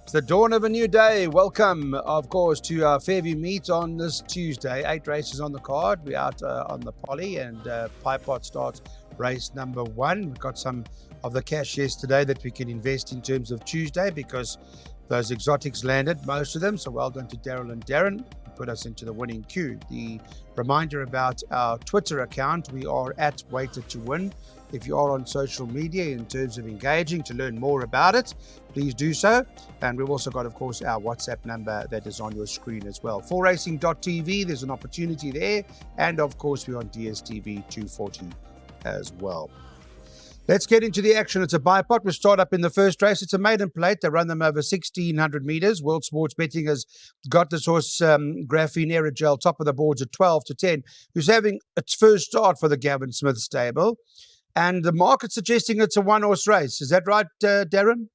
It's the dawn of a new day. Welcome, of course, to our Fairview meet on this Tuesday. 8 races on the card. We're out on the Poly, and Pipot starts race number 1. We've got some of the cash yesterday that we can invest in terms of Tuesday because those exotics landed, most of them. So well done to Daryl and Darren. Put us into the winning queue. The reminder about our Twitter account, we are at Weighted to Win. If you are on social media in terms of engaging to learn more about it, please do so. And we've also got, of course, our WhatsApp number that is on your screen as well. 4racing.tv, there's an opportunity there. And of course, we're on DSTV 240 as well. Let's get into the action. It's a bipot. We start up in the first race. It's a maiden plate. They run them over 1,600 meters. World Sports Betting has got this horse, Graphene Aerogel, top of the boards at 12-10, who's having its first start for the Gavin Smith stable. And the market's suggesting it's a one-horse race. Is that right, Darren?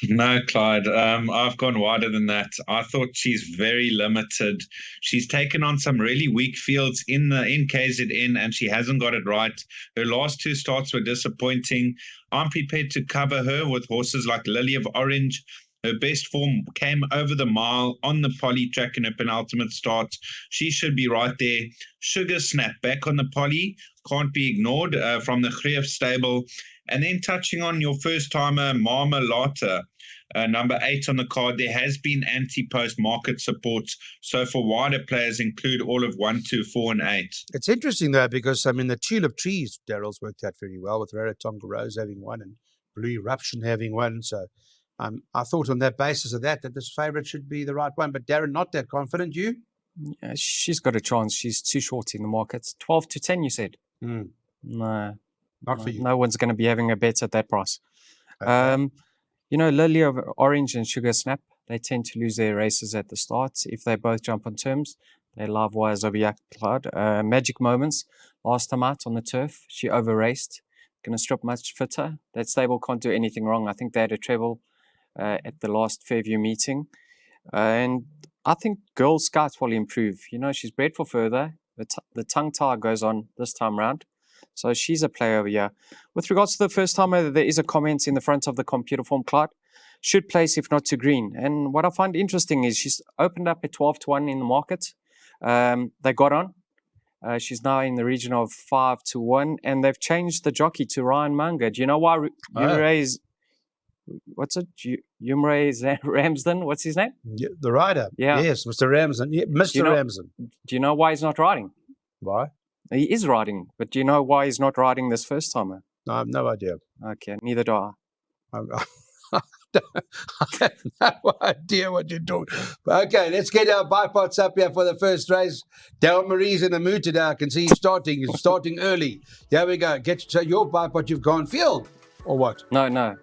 No, Clyde. I've gone wider than that. I thought she's very limited. She's taken on some really weak fields in KZN, and she hasn't got it right. Her last 2 starts were disappointing. I'm prepared to cover her with horses like Lily of Orange. Her best form came over the mile on the Polytrack in her penultimate start. She should be right there. Sugar Snap back on the Poly. Can't be ignored from the Greef stable. And then touching on your first-timer, Marmalata, number 8 on the card, there has been anti-post market support. So for wider players, include all of 1, 2, 4, and 8. It's interesting, though, because, the Tulip Trees, Daryl's worked out very well with Rarotonga Rose having one and Blue Eruption having one. So I thought on that basis of that this favourite should be the right one. But Darren, not that confident, you? Yeah, she's got a chance. She's too short in the market. 12-10, you said? No. Not for you. No one's going to be having a bet at that price. Okay. Lily of Orange and Sugar Snap, they tend to lose their races at the start. If they both jump on terms, they live wires over Yak Cloud. Magic Moments, last time out on the turf, she over-raced. Going to strip much fitter. That stable can't do anything wrong. I think they had a treble at the last Fairview meeting. And I think Girl Scout will improve. She's bred for further. The tongue tie goes on this time round. So she's a player over here. With regards to the first timer, there is a comment in the front of the computer form, Clyde. Should place if not to green. And what I find interesting is she's opened up at 12-1 in the market. They got on. She's now in the region of 5-1, and they've changed the jockey to Ryan Munger. Do you know why Umre Ramsden? What's his name? Yeah, the rider. Yeah. Yes, Mr. Ramsden. Yeah, Mr. Ramsden. Do you know why he's not riding? Why? He is riding, but do you know why he's not riding this first timer? No, I have no idea. Okay, neither do I. I have no idea what you're doing. Okay, let's get our bipods up here for the first race. Del Marie's in the mood today. I can see he's starting early. Here we go. So your bipod, you've gone field, or what? No.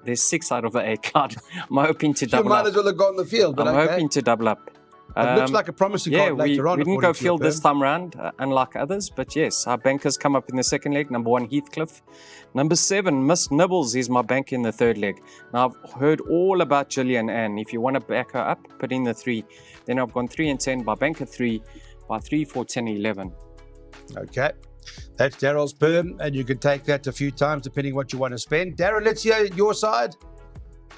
There's 6 out of the 8 card. I'm hoping to double up. You might as well have gone the field. But I'm hoping to double up. It looks like a promising card later on. We didn't go field this time round, unlike others. But yes, our bankers come up in the second leg. Number 1, Heathcliff. Number 7, Miss Nibbles is my bank in the third leg. Now, I've heard all about Gillian Ann. If you want to back her up, put in the 3. Then I've gone 3 and 10 by banker 3, by 3, 4, 10, 11. Okay. That's Daryl's perm, and you can take that a few times depending what you want to spend. Daryl, let's hear your side.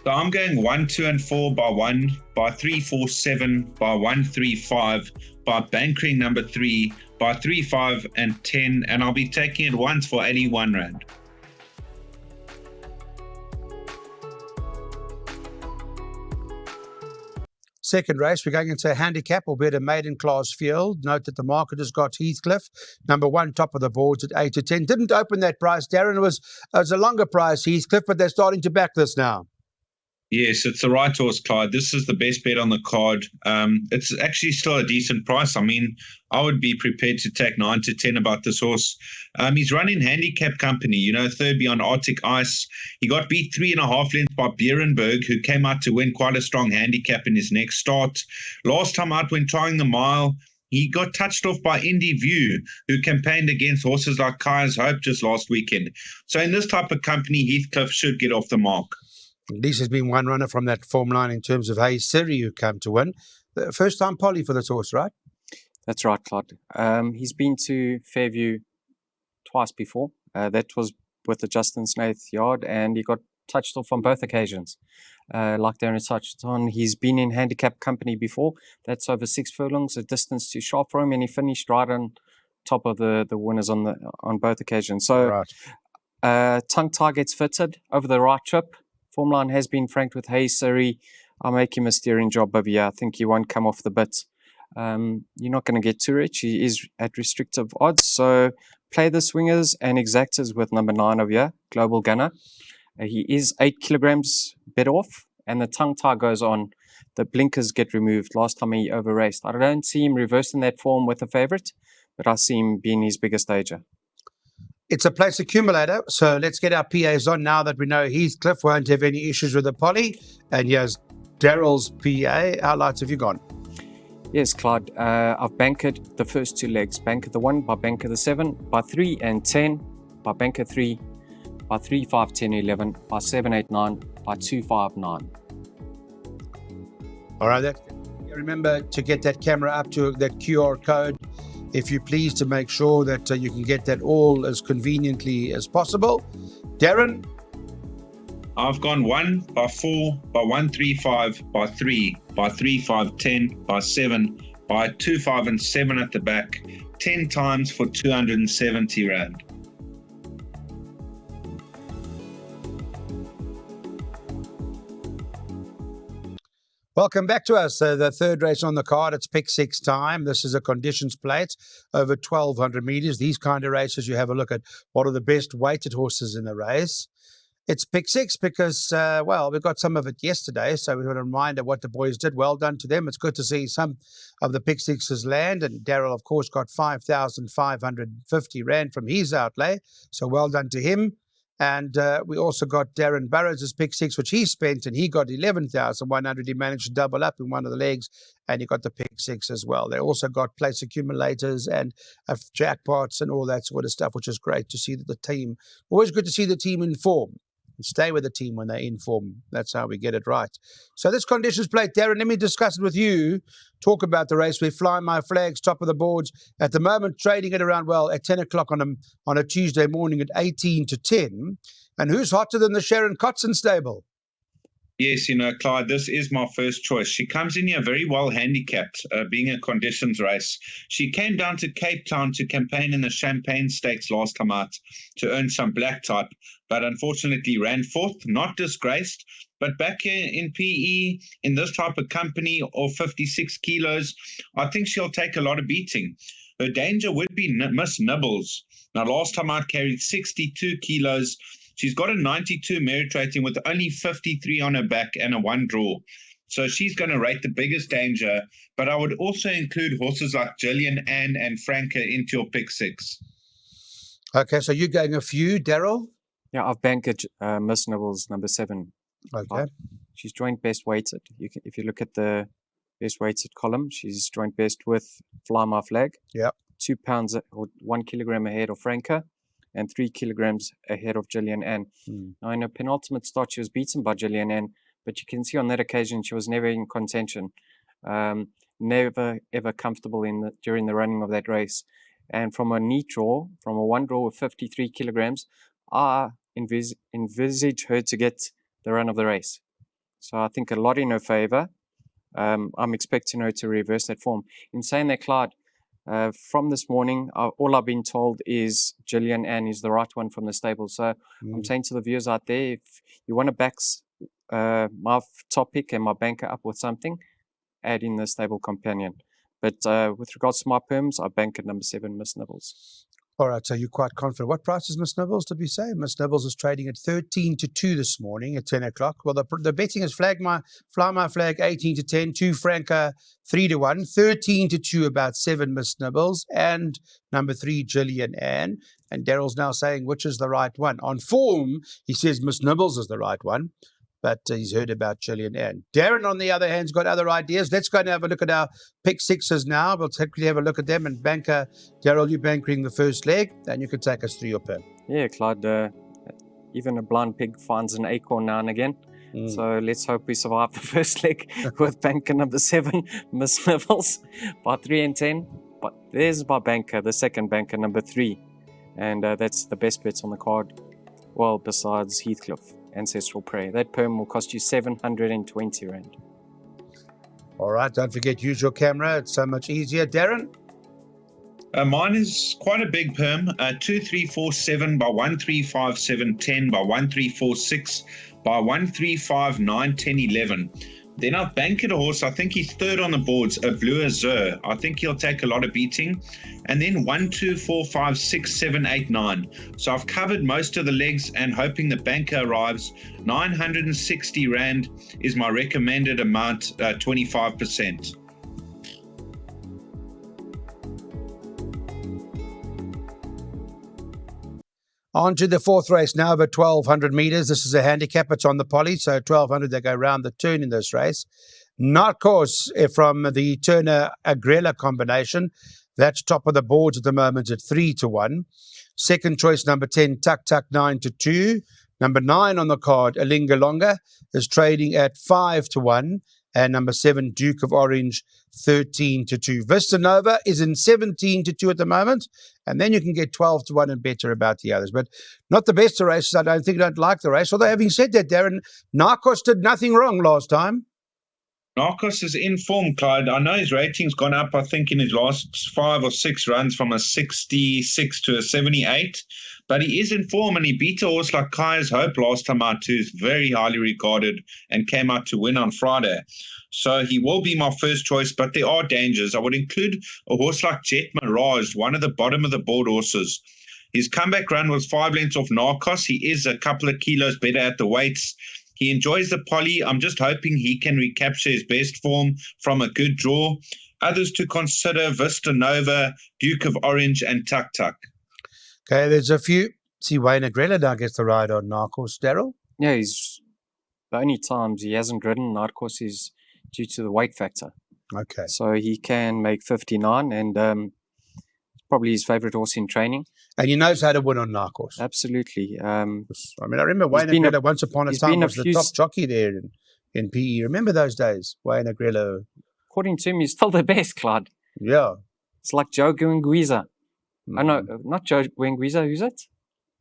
So I'm going 1, 2, and 4 by 1, by 3, 4, 7, by 1, 3, 5, by bankering number 3, by 3, 5, and 10, and I'll be taking it once for 81 Rand. Second race, we're going into a handicap, albeit a maiden class field. Note that the market has got Heathcliff, number 1, top of the boards at 8-10. Didn't open that price, Darren. It was a longer price, Heathcliff, but they're starting to back this now. Yes, it's the right horse, Clyde. This is the best bet on the card. It's actually still a decent price. I mean, I would be prepared to take 9-10 about this horse. He's running handicap company, third beyond Arctic Ice. He got beat 3.5 lengths by Beerenberg, who came out to win quite a strong handicap in his next start. Last time out when trying the mile, he got touched off by Indy View, who campaigned against horses like Kaya's Hope just last weekend. So in this type of company, Heathcliff should get off the mark. At least there's been one runner from that form line in terms of Hey Siri who come to win. The first time Polly for this horse, right? That's right, Claude. He's been to Fairview twice before. That was with the Justin Snaith yard, and he got touched off on both occasions. Like Darren touched on, he's been in handicap company before. That's over 6 furlongs, a distance too sharp for him, and he finished right on top of the winners on both occasions. So Right. tongue tie gets fitted over the right trip. Form line has been franked with Hey Surrey. I'll make him a steering job over here. I think he won't come off the bit. You're not going to get too rich. He is at restrictive odds. So play the swingers and exactors with number 9 over here, Global Gunner. He is 8 kilograms better off, and the tongue tie goes on. The blinkers get removed. Last time he over raced. I don't see him reversing that form with a favourite, but I see him being his biggest danger. It's a place accumulator, so let's get our PAs on now that we know Heathcliff won't have any issues with the poly. And here's Daryl's PA. How lights have you gone? Yes, Clyde. I've bankered the first 2 legs. Banker the 1, by banker the 7, by 3 and 10, by banker 3, by 3, 5, 10, 11, by 7, 8, 9, by 2, 5, 9. All right, remember to get that camera up to that QR code, if you please, to make sure that you can get that all as conveniently as possible. Darren? I've gone 1, by 4, by 1, 3, 5, by 3, by 3, 5, 10, by 7, by 2, 5, and 7 at the back, 10 times for 270 Rand. Welcome back to us. The third race on the card, it's pick 6 time. This is a conditions plate over 1,200 meters. These kind of races, you have a look at what are the best weighted horses in the race. It's pick 6 because, we got some of it yesterday, so we want to remind of what the boys did. Well done to them. It's good to see some of the pick 6s land, and Daryl, of course, got 5,550 Rand from his outlay, so well done to him. And we also got Darren Burrows' pick 6, which he spent, and he got 11,100. He managed to double up in one of the legs, and he got the pick 6 as well. They also got place accumulators and jackpots and all that sort of stuff, which is great to see that the team, always good to see the team in form. And stay with the team when they're in form. That's how we get it right. So this conditions plate, Darren, let me discuss it with you. Talk about the race. We fly my flags, top of the boards. At the moment, trading at around, at 10 o'clock on a Tuesday morning at 18 to 10. And who's hotter than the Sharon Kotson stable? Yes, Clyde, this is my first choice. She comes in here very well handicapped, being a conditions race. She came down to Cape Town to campaign in the Champagne Stakes last time out to earn some black type, but unfortunately ran 4th, not disgraced. But back here in PE, in this type of company of 56 kilos, I think she'll take a lot of beating. Her danger would be Miss Nibbles. Now, last time out carried 62 kilos. She's got a 92 merit rating with only 53 on her back and a 1 draw. So she's going to rate the biggest danger. But I would also include horses like Gillian Ann and Franca into your pick 6. Okay, so you're going a few, Daryl? Yeah, I've banked Miss Nibbles, number 7. Okay. She's joint best weighted. If you look at the best weighted column, she's joint best with Fly My Flag. Yeah. 2 pounds or 1 kilogram ahead of Franca, and 3 kilograms ahead of Gillian Ann. Now, in a penultimate start, she was beaten by Gillian Ann, but you can see on that occasion she was never in contention, never ever comfortable during the running of that race. And from a neat draw, from a 1 draw with 53 kilograms, I envisage her to get the run of the race. So I think a lot in her favour. I'm expecting her to reverse that form. In saying that, Clyde, from this morning, all I've been told is Gillian Ann is the right one from the stable. So I'm saying to the viewers out there, if you want to back my top pick and my banker up with something, add in the stable companion. But with regards to my perms, I bank at number 7, Miss Nibbles. All right, so you're quite confident. What price is Miss Nibbles, did we say? Miss Nibbles is trading at 13 to 2 this morning at 10 o'clock. Well, the betting is Fly My Flag 18 to 10, 2 Franca 3 to 1, 13 to 2 about 7 Miss Nibbles, and number 3 Gillian Ann. And Daryl's now saying which is the right one. On form, he says Miss Nibbles is the right one, but he's heard about Gillian Ann. Darren, on the other hand, has got other ideas. Let's go and have a look at our pick 6s now. We'll quickly have a look at them. And banker, Daryl, you're bankering the first leg, and you can take us through your perm. Yeah, Clyde, even a blind pig finds an acorn now and again. So let's hope we survive the first leg with banker number 7, Miss Nibbles, by 3 and 10. But there's my banker, the second banker, number 3. And that's the best bets on the card, well, besides Heathcliff. Ancestral Prayer. That perm will cost you 720 Rand. All right, don't forget, use your camera. It's so much easier. Darren? Mine is quite a big perm, 2347 by 135710 by 1346 by 1359 10 11. Then I've banked a horse. I think he's third on the boards, a Blue Azure. I think he'll take a lot of beating. And then 1, 2, 4, 5, 6, 7, 8, 9. So I've covered most of the legs and hoping the banker arrives. 960 Rand is my recommended amount, 25%. On to the fourth race now, over 1,200 metres. This is a handicap. It's on the Poly, so 1,200 they go round the turn in this race. Narcos from the Turner Agrella combination. That's top of the boards at the moment at 3-1. Second choice, number 10, Tuck Tuck 9-2. Number 9 on the card, Alinga Longa, is trading at 5-1. And number 7, Duke of Orange, 13-2. Vista Nova is in 17-2 at the moment. And then you can get 12-1 and better about the others. But not the best of races. I don't like the race. Although having said that, Darren, Narcos did nothing wrong last time. Narcos is in form, Clyde. I know his rating's gone up, I think, in his last 5 or 6 runs from a 66 to a 78. But he is in form, and he beat a horse like Kaya's Hope last time out, who's very highly regarded and came out to win on Friday. So he will be my first choice, but there are dangers. I would include a horse like Jet Mirage, one of the bottom of the board horses. His comeback run was 5 lengths off Narcos. He is a couple of kilos better at the weights. He enjoys the Poly. I'm just hoping he can recapture his best form from a good draw. Others to consider, Vista Nova, Duke of Orange, and Tuck Tuck. Okay, there's a few. See, Wayne Agrella now gets the ride on Narcos, Daryl? Yeah, he's the only times he hasn't ridden Narcos is due to the weight factor. Okay. So he can make 59 and probably his favourite horse in training. And he knows how to win on Narcos. Absolutely. I mean, I remember Wayne Agrella once upon a time was the top jockey there in PE. Remember those days? Wayne Agrella. According to him, he's still the best, Claude. Yeah. It's like Joe Guinguiza. Oh, no, not Joe Guinguiza. Who's it?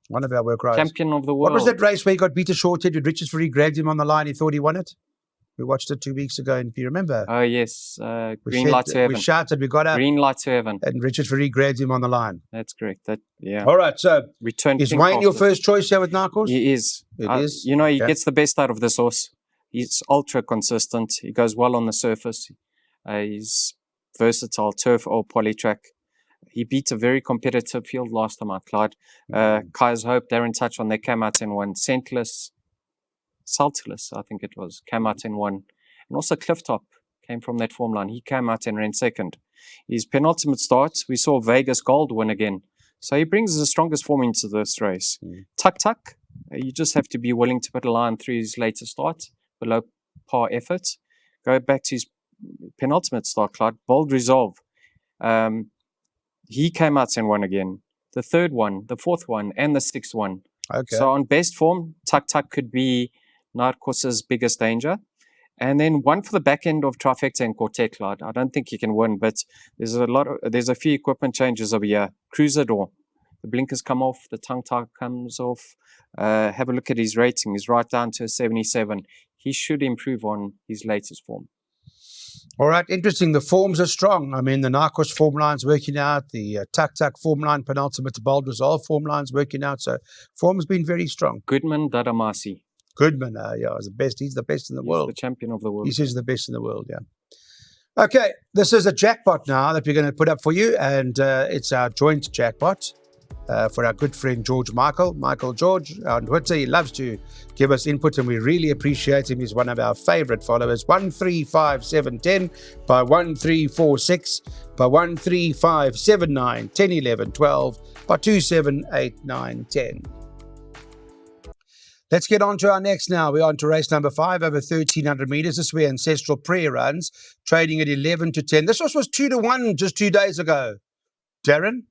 One of our work riders. Champion of the world. What was that race where he got beat a short-head with Richards Free, grabbed him on the line, he thought he won it? We watched it 2 weeks ago, and if you remember. Oh, yes. Green light to heaven. We shouted, we got up. Green light to heaven. And Richard Free grabbed him on the line. That's correct. Yeah. All right, so Return is Wayne your first choice here with Narcos? He is. It is? You know, he gets the best out of this horse. He's ultra consistent. He goes well on the surface. He's versatile, turf or polytrack. He beat a very competitive field last time out, Clyde. Kaya's Hope, they're in touch on. They came out in one. Saltless, I think it was, came out in one. And also Clifftop came from that form line. He came out and ran second. His penultimate start, we saw Vegas Gold win again. So he brings the strongest form into this race. Tuck Tuck, you just have to be willing to put a line through his later start, below par effort. Go back to his penultimate start, Clyde. Bold Resolve. He came out and won again. The third one, the fourth one, and the sixth one. Okay. So on best form, Tuck Tuck could be Narcos's biggest danger. And then one for the back end of Trifecta and Quartet, Clyde. I don't think he can win, but there's a few equipment changes over here. Cruiser Door. The blinkers come off, the tongue tie comes off. Have a look at his rating. He's right down to a 77. He should improve on his latest form. All right, interesting. The forms are strong. I mean, the Narcos form line's working out. The Tuck Tuck form line, penultimate Bold Resolve form line's working out. So form's been very strong. Goodman Dadamasi. Goodman, is the best. He's the best in the world. He's the champion of the world. He's the best in the world, yeah. Okay, this is a jackpot now that we're going to put up for you, and it's our joint jackpot for our good friend George Michael George on Twitter. He loves to give us input, and we really appreciate him. He's one of our favorite followers. 135710 by 1346 by 13579 10 11 12 by 278910. Let's get on to our next now. We're on to race number 5 over 1,300 metres. This is where Ancestral Prayer runs, trading at 11-10. This was 2-1 just 2 days ago. Darren?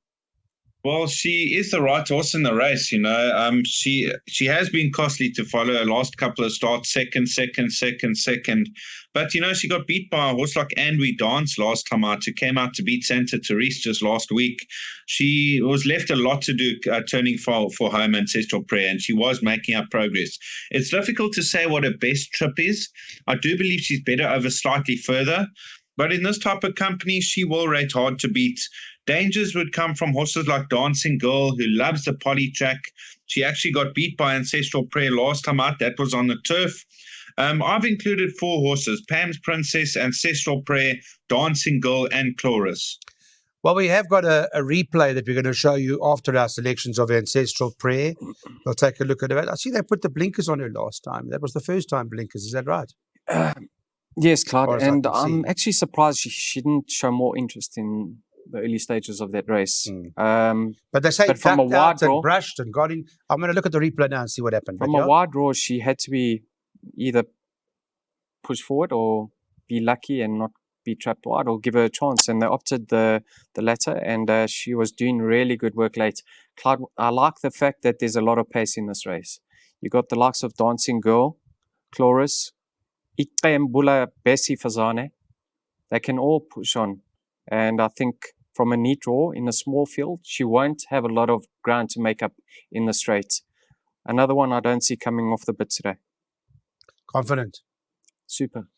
Well, she is the right horse in the race, you know. She has been costly to follow. Her last couple of starts, second. But you know, she got beat by a horse like And We Dance last time out, who came out to beat Santa Teresa just last week. She was left a lot to do turning for home Ancestral Prayer, and she was making up progress. It's difficult to say what her best trip is. I do believe she's better over slightly further. But in this type of company, she will rate hard to beat. Dangers would come from horses like Dancing Girl, who loves the Polytrack. She actually got beat by Ancestral Prayer last time out. That was on the turf. I've included 4 horses: Pam's Princess, Ancestral Prayer, Dancing Girl, and Chloris. Well, we have got a replay that we're going to show you after our selections of Ancestral Prayer. We'll take a look at it. I see they put the blinkers on her last time. That was the first time blinkers. Is that right? Yes, Clyde, Or as I and can I'm see. actually surprised she didn't show more interest in the early stages of that race. But they say But from a ducked wide out and draw- brushed and got in. I'm going to look at the replay now and see what happened. From But a yeah. wide draw, she had to be either push forward or be lucky and not be trapped wide, or give her a chance. And they opted the latter, and she was doing really good work late. Clyde, I like the fact that there's a lot of pace in this race. You got the likes of Dancing Girl, Chloris, Ikembula, Bessie Fazane. They can all push on. And I think from a neat draw in a small field, she won't have a lot of ground to make up in the straight. Another one I don't see coming off the bit today. Confident. Super.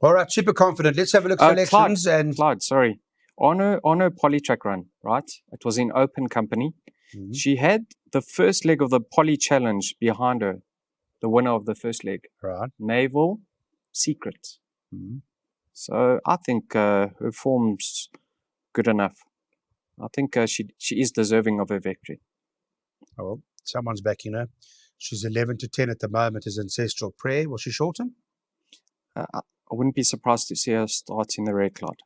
All right, super confident. Let's have a look at selections. Clyde, sorry. On her Polytrack run, right? It was in open company. Mhm. She had the first leg of the Poly Challenge behind her, the winner of the first leg, Right. Naval Secret. Mhm. So I think her form's good enough. I think she is deserving of her victory. Oh, well, someone's backing her. She's 11-10 at the moment as Ancestral Prayer. Will she shorten? I wouldn't be surprised to see her start in the red, Clyde.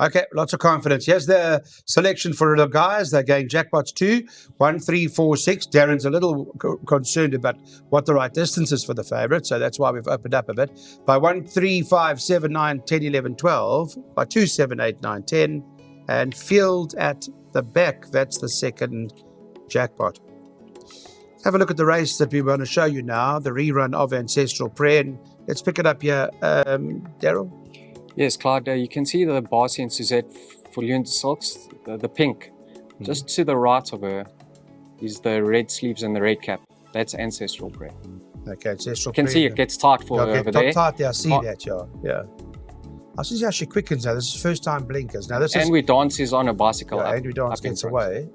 Okay, lots of confidence. Here's the selection for the guys. They're going jackpots 2, 1, 3, 4, 6. Darren's a little concerned about what the right distance is for the favourite, so that's why we've opened up a bit. By 1, 3, 5, 7, 9, 10, 11, 12. By 2, 7, 8, 9, 10. And Field at the back. That's the second jackpot. Let's have a look at the race that we want to show you now, the rerun of Ancestral Prayer. And let's pick it up here. Daryl? Yes, Clyde, you can see the Barcy and Suzette for Leon de Silks, the pink. Just to the right of her is the red sleeves and the red cap. That's Ancestral Prayer. Okay, Ancestral You can Prayer. see it gets tight for her over there. Tight there. I see Oh. that, yeah. I see how she quickens now. This is first time blinkers. Now this is And we dance is on a bicycle. yeah, up- Andrew Dance up in gets front. away.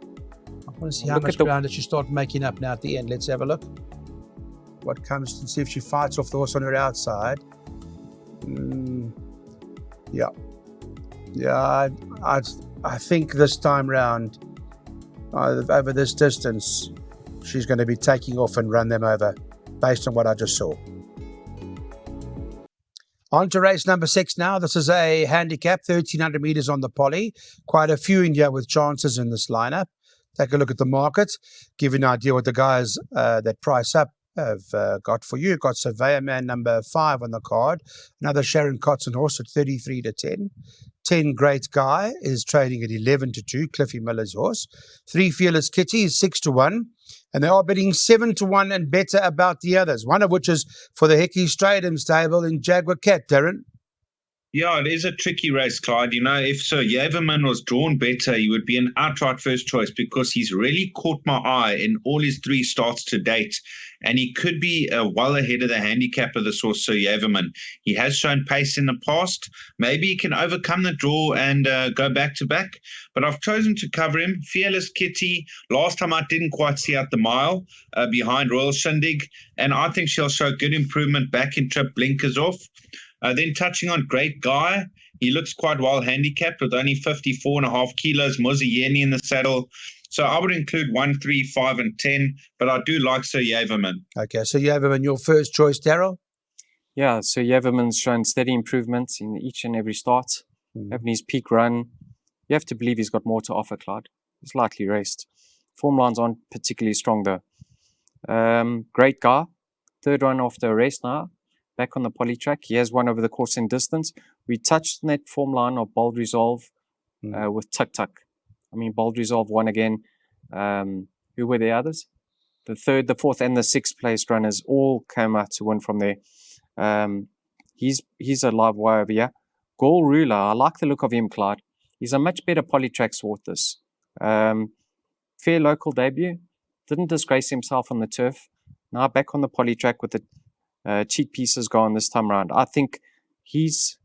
I want to see how Look much at the- ground does she start making up now at the end. Let's have a look. What comes and see if she fights off the horse on her outside. Yeah. I think this time round, over this distance, she's going to be taking off and run them over, based on what I just saw. On to race number 6 now. This is a handicap, 1,300 metres on the poly. Quite a few in here with chances in this lineup. Take a look at the market, give you an idea what the guys that price up have got for you. Got Surveyor Man number 5 on the card. Another Sharon Kotzen horse at 33-10. 10 Great Guy is trading at 11-2. Cliffy Miller's horse. 3 Fearless Kitty is 6-1. And they are bidding 7-1 and better about the others. One of which is for the Hickey Stratum stable in Jaguar Cat, Darren. Yeah, it is a tricky race, Clyde. You know, if Sir Yaverman was drawn better, he would be an outright first choice because he's really caught my eye in all his 3 starts to date. And he could be well ahead of the handicap of the source, Sir Yaverman. He has shown pace in the past. Maybe he can overcome the draw and go back to back. But I've chosen to cover him. Fearless Kitty. Last time I didn't quite see out the mile behind Royal Shindig. And I think she'll show good improvement back in trip, blinkers off. Then touching on Great Guy, he looks quite well handicapped with only 54.5 kilos, Mozzieni in the saddle. So I would include 1, 3, 5, and 10, but I do like Sir Yaverman. Okay, so Yaverman, your first choice, Daryl? Yeah, so Yaverman's shown steady improvements in each and every start. Having his peak run, you have to believe he's got more to offer, Clyde. He's lightly raced. Form lines aren't particularly strong, though. Great Guy, 3rd run after a race now. Back on the Polytrack. He has won over the course in distance. We touched on that form line of Bold Resolve with Tuk Tuk. I mean, Bold Resolve won again. Who were the others? The third, the fourth, and the sixth place runners all came out to win from there. He's a live wire over here. Gall Ruler, I like the look of him, Clyde. He's a much better Polytrack sort this. Fair local debut. Didn't disgrace himself on the turf. Now back on the Polytrack with the cheek pieces going this time around. I think he's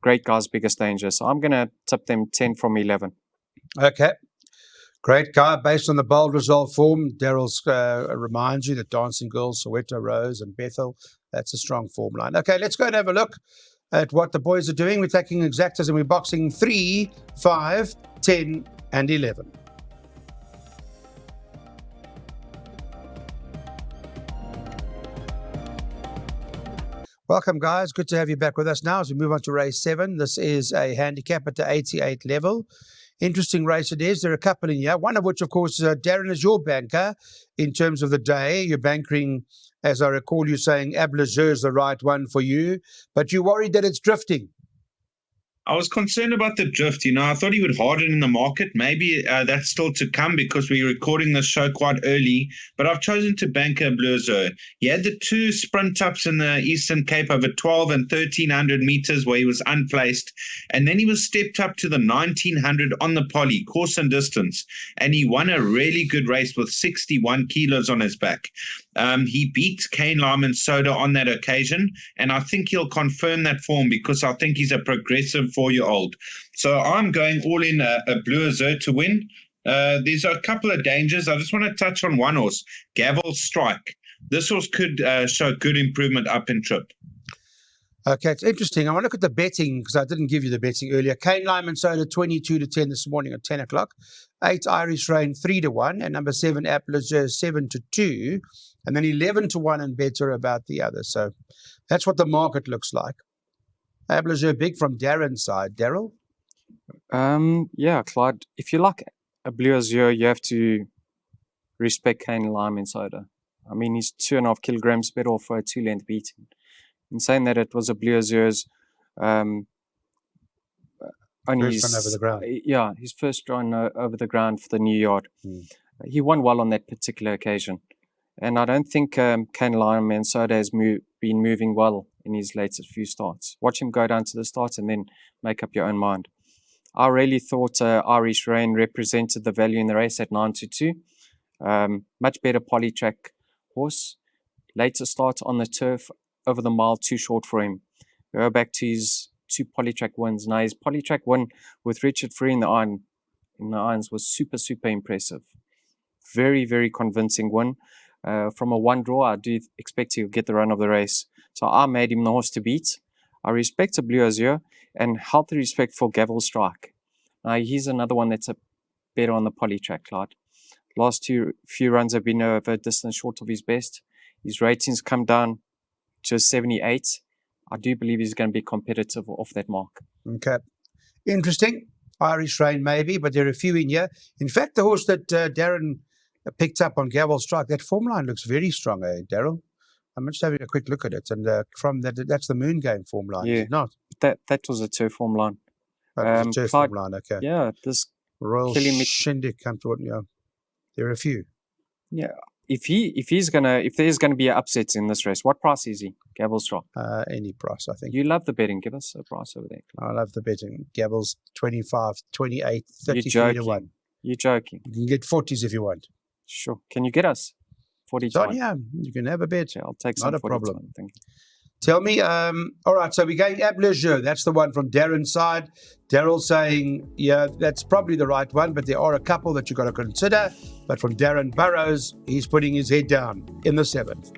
great guy's biggest danger. So I'm going to tip them 10 from 11. Okay. Great guy. Based on the bold result form, Daryl's reminds you that Dancing Girls, Soweto Rose and Bethel, that's a strong form line. Okay, let's go and have a look at what the boys are doing. We're taking exactas and we're boxing 3, 5, 10 and 11. Welcome, guys. Good to have you back with us now as we move on to race 7. This is a handicap at the 88 level. Interesting race it is. There are a couple in here, one of which, of course, Darren is your banker in terms of the day. You're bankering, as I recall you saying, Ablazur is the right one for you, but you're worried that it's drifting. I was concerned about the drift. I thought he would harden in the market. Maybe that's still to come because we're recording this show quite early. But I've chosen to bank a Blurzo. He had the 2 sprint ups in the Eastern Cape over 12 and 1,300 meters where he was unplaced. And then he was stepped up to the 1,900 on the poly, course and distance. And he won a really good race with 61 kilos on his back. He beat Kane Lyman Soda on that occasion, and I think he'll confirm that form because I think he's a progressive 4-year-old. So I'm going all in a Blue Azure to win. There's a couple of dangers. I just want to touch on one horse, Gavel Strike. This horse could show good improvement up in trip. Okay, it's interesting. I want to look at the betting because I didn't give you the betting earlier. Kane Lyman Soda 22-10 this morning at 10 o'clock. 8 Irish Rain 3-1, and number 7 Appalachian 7-2, and then 11-1 and better about the others. So that's what the market looks like. Appalachian big from Darren's side. Daryl? Yeah, Clyde. If you like a Blue Azure, you have to respect Kane Lyman Soda. I mean, he's 2.5 kilograms better for a 2-length beating. In saying that it was a Blue Azure's only first run over the ground. Yeah, his first run over the ground for the new yard. He won well on that particular occasion. And I don't think Kane Lyman Soda has been moving well in his latest few starts. Watch him go down to the start and then make up your own mind. I really thought Irish Rain represented the value in the race at 9-2. Much better Polytrack horse. Later start on the turf, over the mile, too short for him. Go back to his 2 Polytrack wins. Now, his Polytrack win with Richard Free in the irons was super, super impressive. Very, very convincing win. From a 1 draw, I do expect he'll get the run of the race. So I made him the horse to beat. I respect a Blue Azure and healthy respect for Gavel Strike. He's another one that's a better on the Polytrack, Clyde. Last few runs have been over a distance short of his best. His ratings come down to 78. I do believe he's going to be competitive off that mark. Okay. Interesting. Irish Rain maybe, but there are a few in here. In fact, the horse that Darren picked up on Gavel Strike, that form line looks very strong, Daryl? I'm just having a quick look at it. And from that's the Moon Game form line, yeah, is it not? That was a turf form line. That was a turf form line, okay. Yeah, this Royal Shindig come to it, yeah. There are a few. Yeah. If there's gonna be an upset in this race, what price is he? Gavel Strike? Any price, I think. You love the betting. Give us a price over there. I love the betting. Gavel's 25, 28, 30 to 1. You're joking. You can get 40s if you want. Sure. Can you get us 40 to 1? Yeah, you can have a bet. Yeah, I'll take some. Not a 40 problem. To 1, thank you. Tell me, all right, so we're going Ablazur. That's the one from Darren's side. Daryl saying, yeah, that's probably the right one, but there are a couple that you've got to consider. But from Darren Burrows, he's putting his head down in the 7th.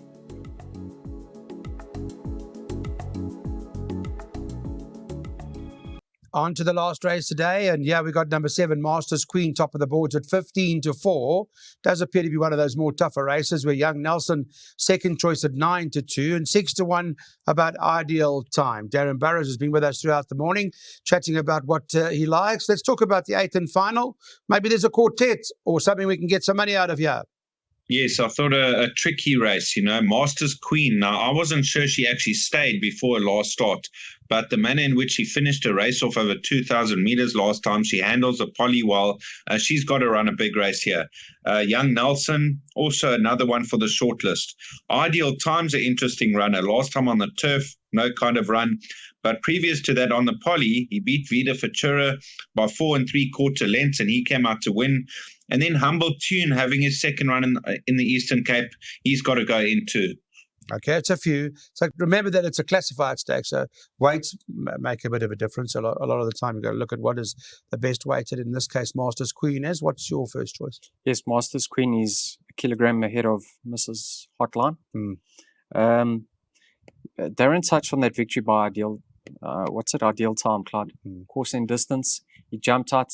On to the last race today, and yeah, we got number 7, Masters Queen, top of the boards at 15-4. Does appear to be one of those more tougher races where Young Nelson, second choice at 9-2, and 6-1 about ideal time. Darren Burrows has been with us throughout the morning, chatting about what he likes. Let's talk about the 8th and final. Maybe there's a quartet or something we can get some money out of here. Yes, I thought a tricky race, Masters Queen. Now, I wasn't sure she actually stayed before her last start, but the manner in which she finished a race off over 2,000 meters last time, she handles the poly well. She's got to run a big race here. Young Nelson, also another one for the shortlist. Ideal Time's an interesting runner. Last time on the turf, no kind of run. But previous to that on the poly, he beat Vida Futura by 4 3/4 lengths, and he came out to win. And then Humble Tune having his second run in the Eastern Cape, he's got to go into. Okay, it's a few. So remember that it's a classified stake, so weights make a bit of a difference. A lot of the time, you've got to look at what is the best weighted. In this case, Masters Queen is. What's your first choice? Yes, Masters Queen is a kilogram ahead of Mrs. Hotline. Darren touched on that victory by Ideal. Ideal Time, Clyde? Course and distance. He jumped out,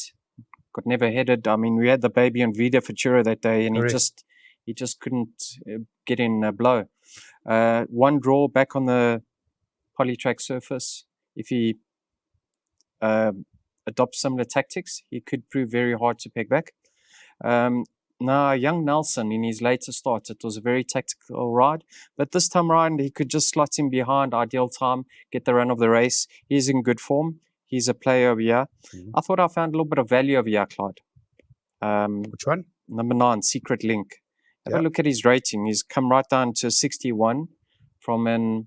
got never headed. I mean, we had the baby on Vida Futura that day, and he just couldn't get in a blow. One draw back on the Polytrack surface. If he adopts similar tactics, he could prove very hard to peg back. Now, young Nelson, in his later starts, it was a very tactical ride. But this time around, he could just slot in behind Ideal Time, get the run of the race. He's in good form. He's a player over here. I thought I found a little bit of value over here, Clyde. Which one? Number 9, Secret Link. Have a look at his rating. He's come right down to 61 from an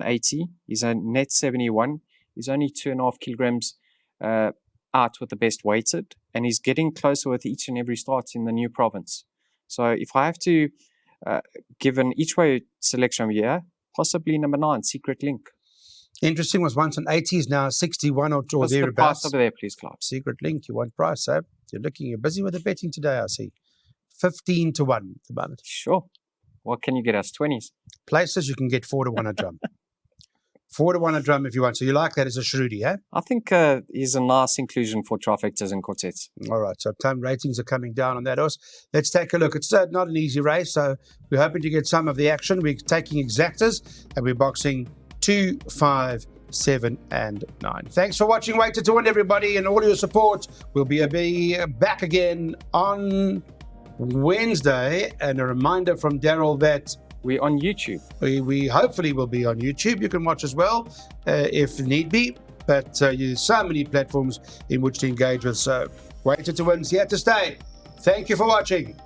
80. He's a net 71. He's only 2.5 kilograms out with the best weighted, and he's getting closer with each and every start in the new province. So if I have to give an each way selection over here, possibly number 9, Secret Link. Interesting, was once an 80s, now 61 or What's the thereabouts. price over there, please, Clyde? Secret Link, you want price, eh? You're busy with the betting today, I see. 15 to 1 at the moment. Sure. What can you get us? 20s? Places you can get 4 to 1 a drum. 4 to 1 a drum if you want. So you like that as a shrewdy, eh? I think he's a nice inclusion for trifectas and quartets. All right, so time ratings are coming down on that horse. Let's take a look. It's not an easy race, so we're hoping to get some of the action. We're taking exactas, and we're boxing 2, 5, 7, and 9. Thanks for watching Weighted to Win, everybody, and all your support. We'll be back again on Wednesday. And a reminder from Daryl that we're on YouTube. We hopefully will be on YouTube. You can watch as well if need be. But there's so many platforms in which to engage with. So Weighted to Win's here to stay. Thank you for watching.